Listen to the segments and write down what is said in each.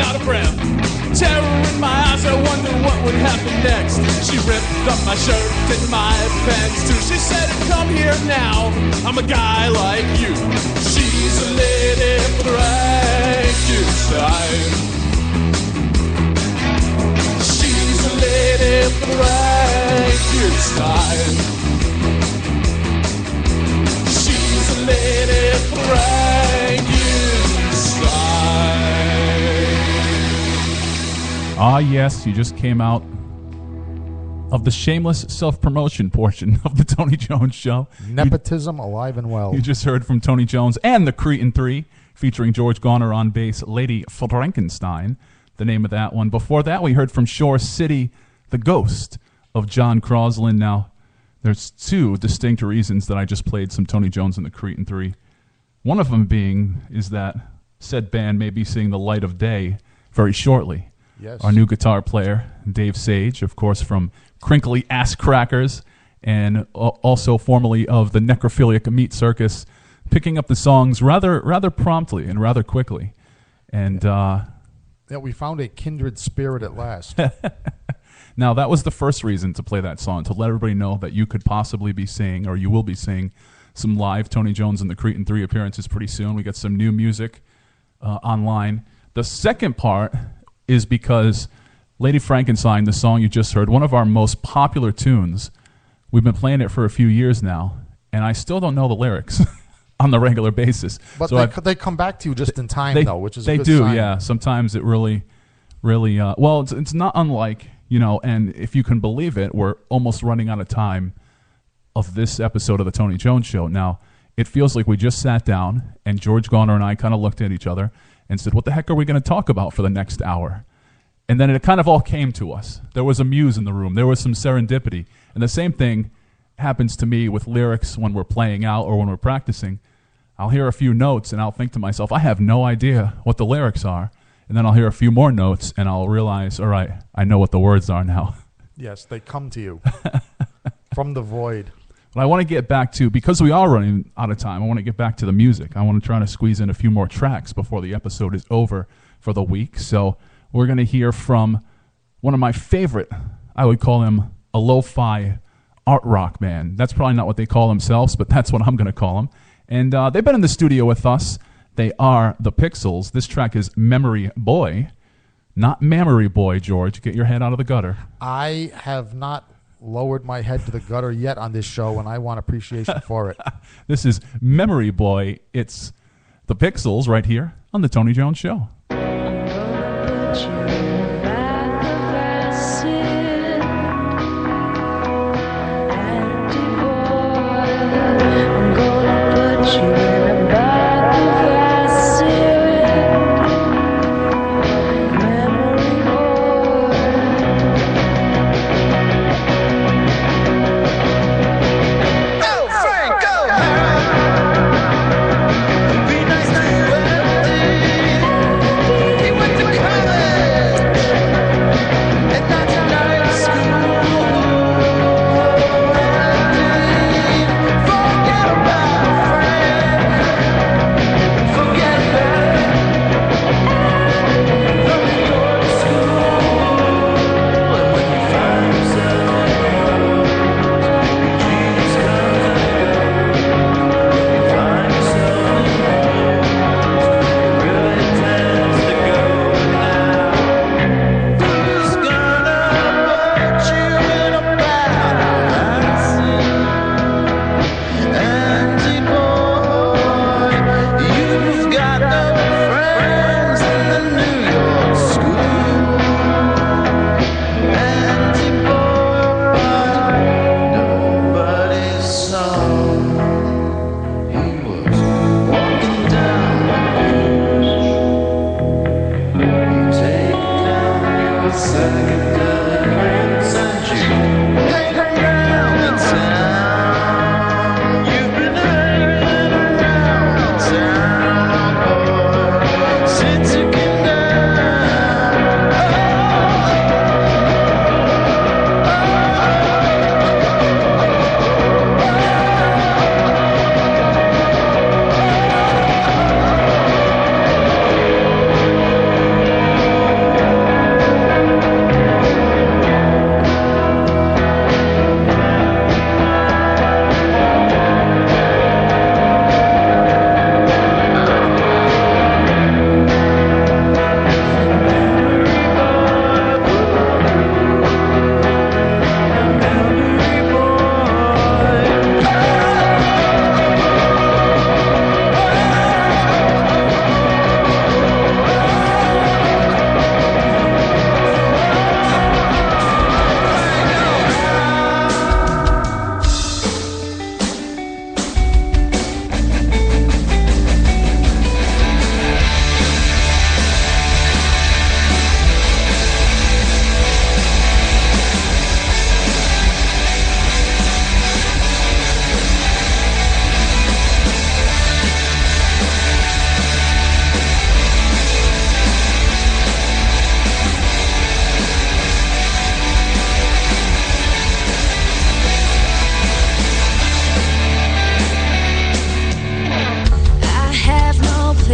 out of breath. Terror in my eyes, I wonder what would happen next. She ripped up my shirt and my pants too. She said, come here now, I'm a guy like you. She's a lady Frankenstein. She's a lady Frankenstein. She's a lady Frankenstein. Ah, yes, you just came out of the shameless self-promotion portion of the Tony Jones Show. Nepotism alive and well. You just heard from Tony Jones and the Cretin 3, featuring George Garner on bass, Lady Frankenstein, the name of that one. Before that, we heard from Shore City, The Ghost of John Crosland. Now, there's two distinct reasons that I just played some Tony Jones and the Cretin 3. One of them being is that said band may be seeing the light of day very shortly. Yes. Our new guitar player, Dave Sage, of course, from Crinkly Ass Crackers, and also formerly of the Necrophiliac Meat Circus, picking up the songs rather promptly and rather quickly. And yeah, we found a kindred spirit at last. Now, that was the first reason to play that song, to let everybody know that you could possibly be seeing, or you will be seeing, some live Tony Jones and the Cretin 3 appearances pretty soon. We got some new music online. The second part is because Lady Frankenstein, the song you just heard, one of our most popular tunes, we've been playing it for a few years now, and I still don't know the lyrics on the regular basis. But so they come back to you just in time, though, which is a good sign. They do, sign. yeah. Sometimes it really, well, it's not unlike, and if you can believe it, we're almost running out of time of this episode of the Tony Jones Show. Now, it feels like we just sat down, and George Garner and I kind of looked at each other and said, what the heck are we going to talk about for the next hour? And then it kind of all came to us. There was a muse in the room. There was some serendipity. And the same thing happens to me with lyrics when we're playing out or when we're practicing. I'll hear a few notes, and I'll think to myself, I have no idea what the lyrics are. And then I'll hear a few more notes, and I'll realize, all right, I know what the words are now. Yes, they come to you from the void. But I want to get back to, because we are running out of time, I want to get back to the music. I want to try to squeeze in a few more tracks before the episode is over for the week. So we're going to hear from one of my favorite, I would call him a lo-fi art rock band. That's probably not what they call themselves, but that's what I'm going to call them. And they've been in the studio with us. They are the Pixels. This track is Memory Boy, not Mammary Boy, George. Get your head out of the gutter. I have not lowered my head to the gutter yet on this show, and I want appreciation for it. This is Memory Boy. It's the Pixels right here on the Tony Jones Show.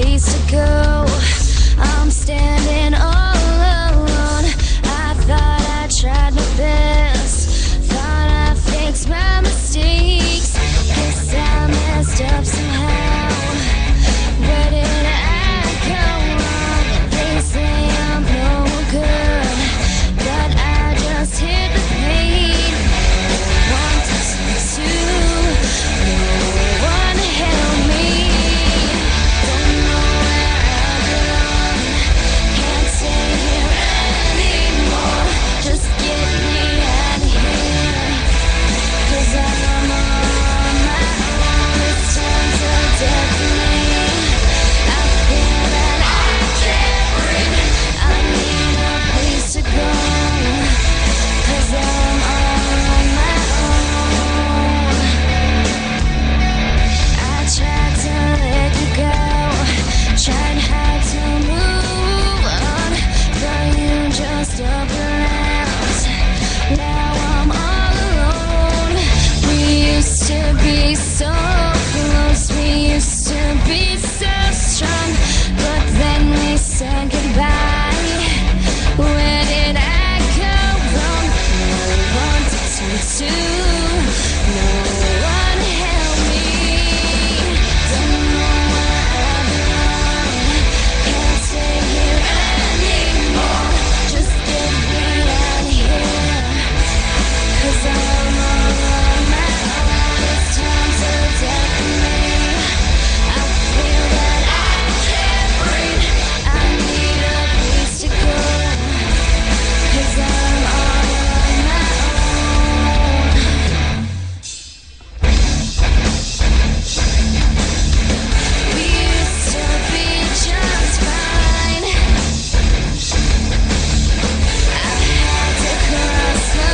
place to go. I'm standing all alone. I thought I tried my best, thought I fixed my mistakes. Guess I messed up somehow. Where did I go wrong? They say I'm no good, but I just hit the pain. Wanted to, no one help me. Don't know where I belong. Can't stay here anymore. Just get me out of here, 'cause I'm on my own. It's time to detonate. I feel that I can't breathe. I need a place to go, 'cause I'm on my own. I tried to let you go, tried hard to move on, but you just up around. Now I'm all alone. We used to be so close, we used to be so strong, but then we said goodbye. Where did I go wrong? No one to turn to, no one help me. Don't know where I belong. Can't stay here anymore. Just get me out of here, 'cause I'm all on my own. It's time to detonate. I feel that I can't breathe. I need a place to go, 'cause I'm all on my own. We used to be just fine. I had to cross the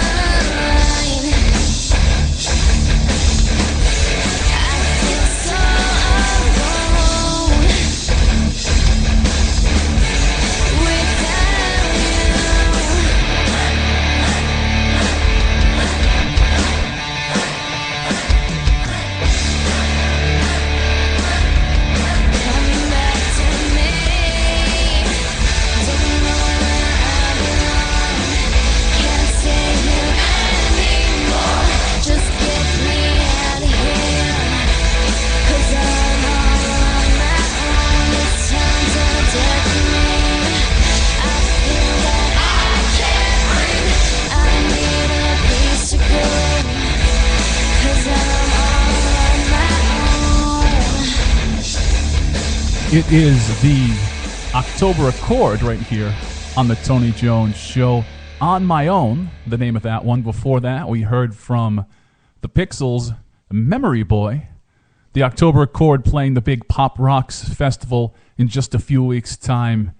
line. I feel so alone without you. Coming back to me. Don't know where I belong. Can't stay here anymore. Just get me out of here, 'cause I'm all on my own. It's time to detonate. I feel that I can't breathe. I need a place to go, 'cause I'm all on my own. It is the October Accord right here on the Tony Jones Show. On My Own, the name of that one. Before that, we heard from the Pixels, Memory Boy. The October Accord playing the big Pop Rocks Festival in just a few weeks' time.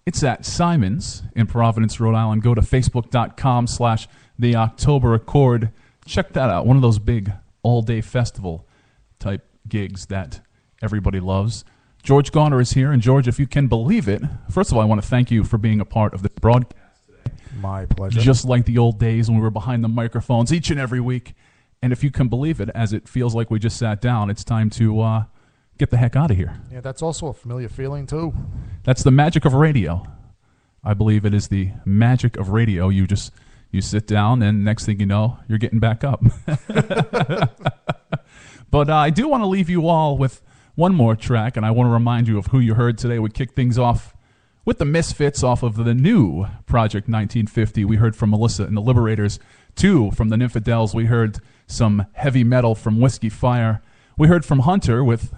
It's at Simon's in Providence, Rhode Island. Go to facebook.com/the October Accord. Check that out. One of those big all-day festival type gigs that everybody loves. George Garner is here. And George, if you can believe it, first of all, I want to thank you for being a part of this broadcast today. My pleasure. Just like the old days when we were behind the microphones each and every week. And if you can believe it, as it feels like we just sat down, it's time to get the heck out of here. Yeah, that's also a familiar feeling, too. That's the magic of radio. I believe it is the magic of radio. You sit down, and next thing you know, you're getting back up. But I do want to leave you all with one more track, and I want to remind you of who you heard today. We kick things off with the Misfits off of the new Project 1950. We heard from Melissa and the Liberators. 2 from the Nymphadels. We heard some heavy metal from Whiskey Fire. We heard from Hunter with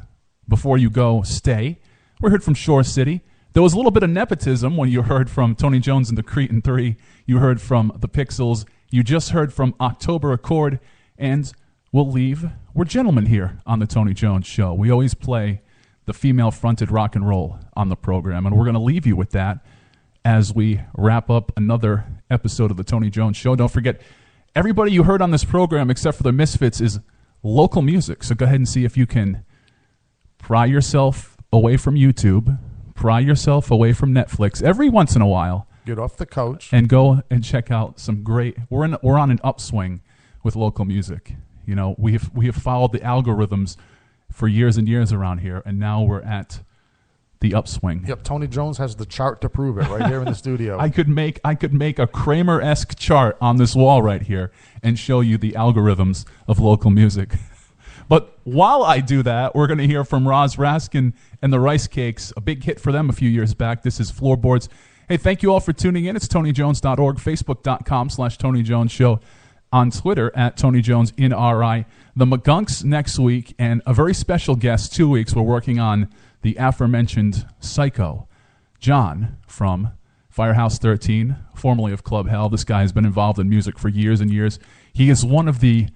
Before You Go, Stay. We heard from Shore City. There was a little bit of nepotism when you heard from Tony Jones and the Cretin 3. You heard from the Pixels. You just heard from October Accord. And we'll leave. We're gentlemen here on the Tony Jones Show. We always play the female-fronted rock and roll on the program, and we're going to leave you with that as we wrap up another episode of the Tony Jones Show. Don't forget, everybody you heard on this program, except for the Misfits, is local music. So go ahead and see if you can pry yourself away from YouTube, pry yourself away from Netflix every once in a while. Get off the couch. And go and check out some great... We're on an upswing with local music. You know, we have followed the algorithms for years and years around here, and now we're at the upswing. Yep, Tony Jones has the chart to prove it right here in the studio. I could make a Kramer-esque chart on this wall right here and show you the algorithms of local music. But while I do that, we're going to hear from Roz Raskin and the Rice Cakes, a big hit for them a few years back. This is Floorboards. Hey, thank you all for tuning in. It's TonyJones.org, Facebook.com/Tony Jones Show, on Twitter at TonyJonesNRI. The McGunks next week, and a very special guest 2 weeks. We're working on the aforementioned Psycho, John from Firehouse 13, formerly of Club Hell. This guy has been involved in music for years and years. He is one of the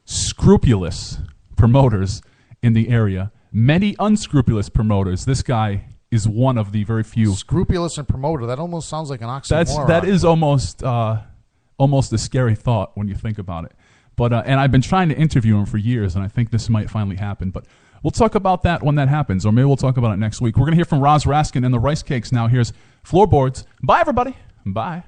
scrupulous promoters in the area. Many unscrupulous promoters. This guy is one of the very few. Scrupulous and promoter. That almost sounds like an oxymoron. That is almost a scary thought when you think about it. But and I've been trying to interview him for years, and I think this might finally happen. But we'll talk about that when that happens, or maybe we'll talk about it next week. We're going to hear from Roz Raskin and the Rice Cakes now. Here's Floorboards. Bye, everybody. Bye.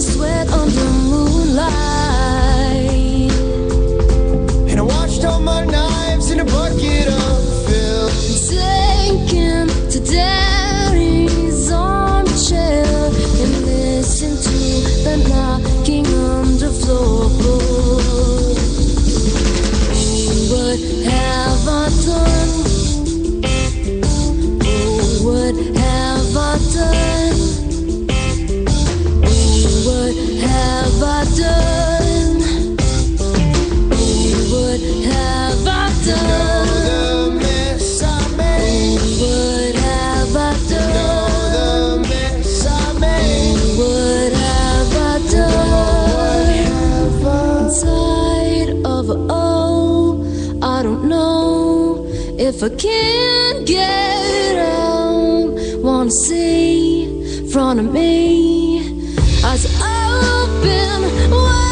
Sweat under moonlight, and I washed all my knives in a bucket of film, taken to daddy's armchair and listen to the knocking on the floorboards. What have I done? Oh, what have I done? What have I done? What have I done? the mess I made. What have I done? The mess I made. What have I done? Inside of I don't know if I can get out. Wanna see in front of me as open wide.